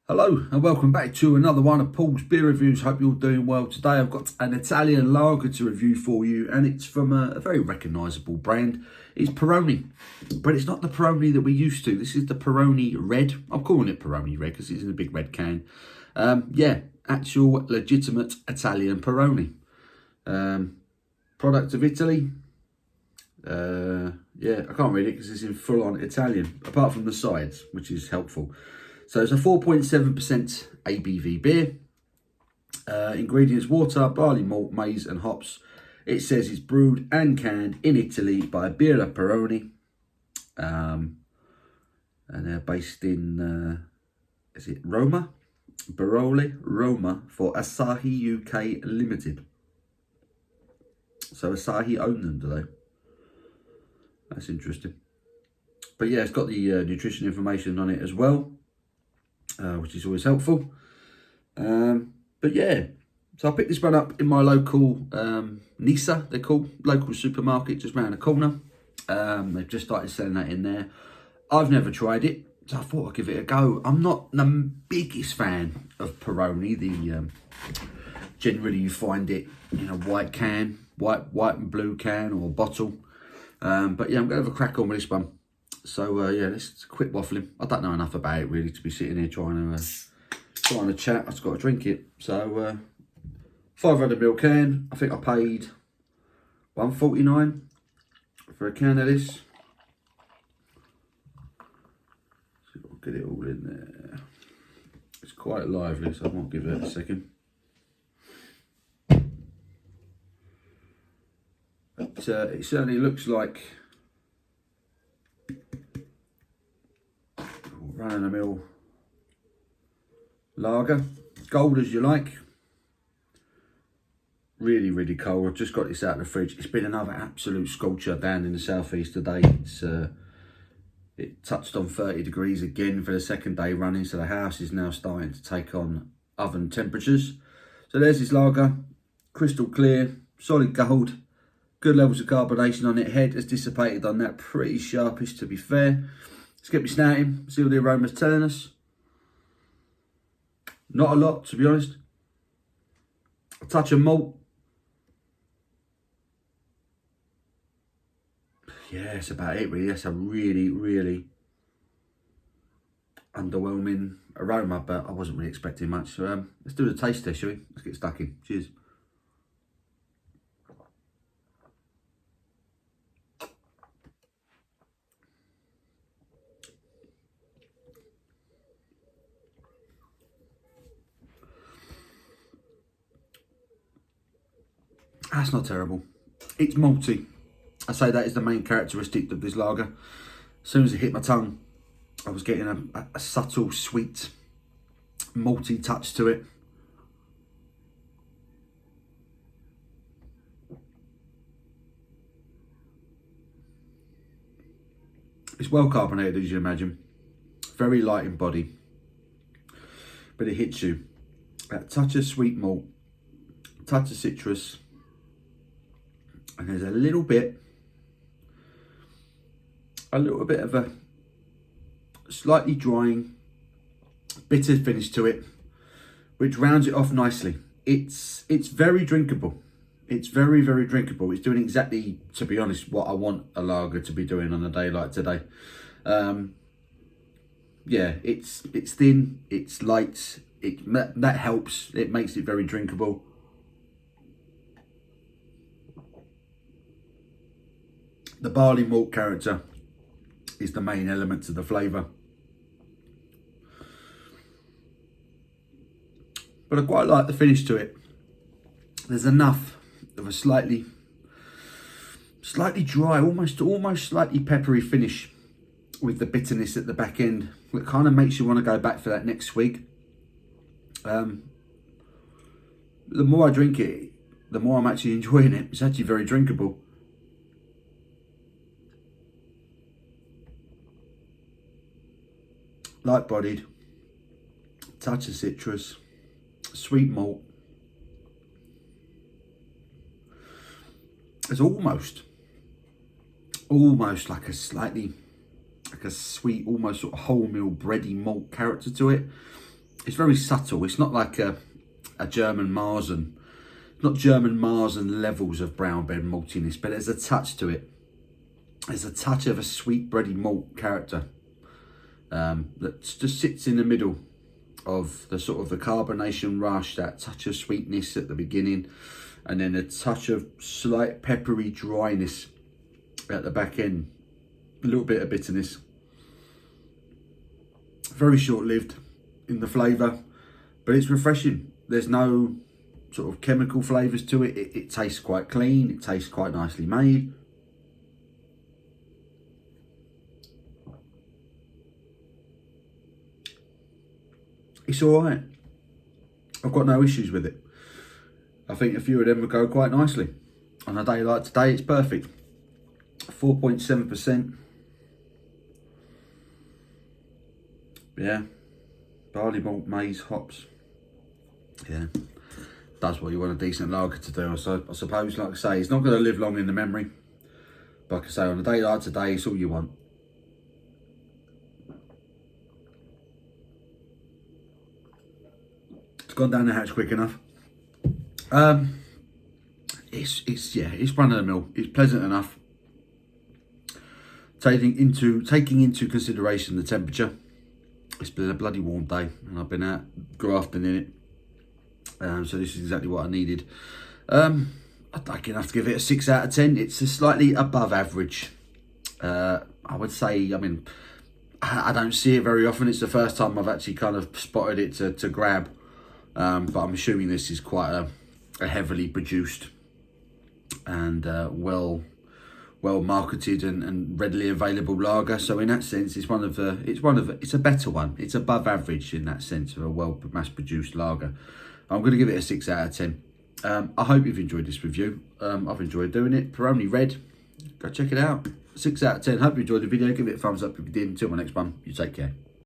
Hello and welcome back to another one of Paul's beer reviews. Hope you're doing well. Today I've got an Italian lager to review for you, and it's from a very recognisable brand. It's Peroni, but it's not the Peroni that we're used to. This is the Peroni Red. I'm calling it Peroni Red because it's in a big red can. Yeah, actual legitimate Italian Peroni. Product of Italy. Yeah, I can't read it because it's in full on Italian, apart from the sides, which is helpful. So it's a 4.7% ABV beer. Ingredients: water, barley malt, maize and hops. It says it's brewed and canned in Italy by Birra Peroni. And they're based in, is it Roma? Baroli, Roma, for Asahi UK Limited. So Asahi own them, do they? That's interesting. But yeah, it's got the nutrition information on it as well. Which is always helpful. But yeah, so I picked this one up in my local Nisa, they're called, local supermarket just round the corner. They've just started selling that in there. I've never tried it, so I thought I'd give it a go. I'm not the biggest fan of Peroni. Generally you find it in a white can, white and blue can or bottle. But yeah, I'm going to have a crack on with this one. So yeah, let's quit waffling. I don't know enough about it really to be sitting here trying to chat. I've just got to drink it. So 500ml can. I think I paid $1.49 for a can of this. So I'll get it all in there. It's quite lively, so I might give it a second. But it certainly looks like run-of-the-mill lager, cold as you like. Really cold. I've just got this out of the fridge. It's been another absolute scorcher down in the southeast today. It touched on 30 degrees again for the second day running, so the house is now starting to take on oven temperatures. So there's this lager, crystal clear, solid gold, good levels of carbonation on it. Head has dissipated on that, pretty sharpish to be fair. Let's get me snouting, see what the aroma's telling us. Not a lot, to be honest. A touch of malt. Yeah, that's about it really. That's a really underwhelming aroma, but I wasn't really expecting much. So let's do the taste test, shall we? Let's get stuck in. Cheers. That's not terrible. It's malty. I say that is the main characteristic of this lager. As soon as it hit my tongue, I was getting a subtle, sweet, malty touch to it. It's well carbonated, as you imagine. Very light in body. But it hits you. A touch of sweet malt, a touch of citrus, and there's a little bit of a slightly drying, bitter finish to it, which rounds it off nicely. It's very drinkable. It's very drinkable. It's doing exactly, to be honest, what I want a lager to be doing on a day like today. Yeah, it's thin, it's light. That helps. It makes it very drinkable. The barley malt character is the main element to the flavour. But I quite like the finish to it. There's enough of a slightly dry, almost slightly peppery finish with the bitterness at the back end. It kind of makes you want to go back for that next week. The more I drink it, the more I'm actually enjoying it. It's actually very drinkable. Light bodied, touch of citrus, sweet malt. It's almost like a slightly, like a sweet, almost sort of wholemeal bready malt character to it. It's very subtle. It's not like a German Marzen. Not German Marzen levels of brown bread maltiness, but there's a touch to it. There's a touch of a sweet bready malt character that just sits in the middle of the sort of the carbonation rush, that touch of sweetness at the beginning, and then a touch of slight peppery dryness at the back end. A little bit of bitterness. Very short-lived in the flavour, but it's refreshing. There's no sort of chemical flavours to it. It tastes quite clean. It tastes quite nicely made. It's all right. I've got no issues with it. I think a few of them would go quite nicely. On a day like today, it's perfect. 4.7%. Yeah. Barley malt, maize, hops. Yeah. Does what you want a decent lager to do. So I suppose, like I say, it's not going to live long in the memory. But like I say, on a day like today, it's all you want. Gone down the hatch quick enough. It's run of the mill. It's pleasant enough. Taking into consideration the temperature, it's been a bloody warm day, and I've been out grafting in it. So this is exactly what I needed. I'd like enough to give it a 6 out of 10. It's a slightly above average. I would say. I mean, I don't see it very often. It's the first time I've actually kind of spotted it to grab. But I'm assuming this is quite a heavily produced and well marketed and readily available lager. So in that sense, it's a better one. It's above average in that sense of a well mass produced lager. I'm going to give it a 6 out of 10. I hope you've enjoyed this review. I've enjoyed doing it. Peroni Red, go check it out. 6 out of 10. Hope you enjoyed the video. Give it a thumbs up if you did. Until my next one, you take care.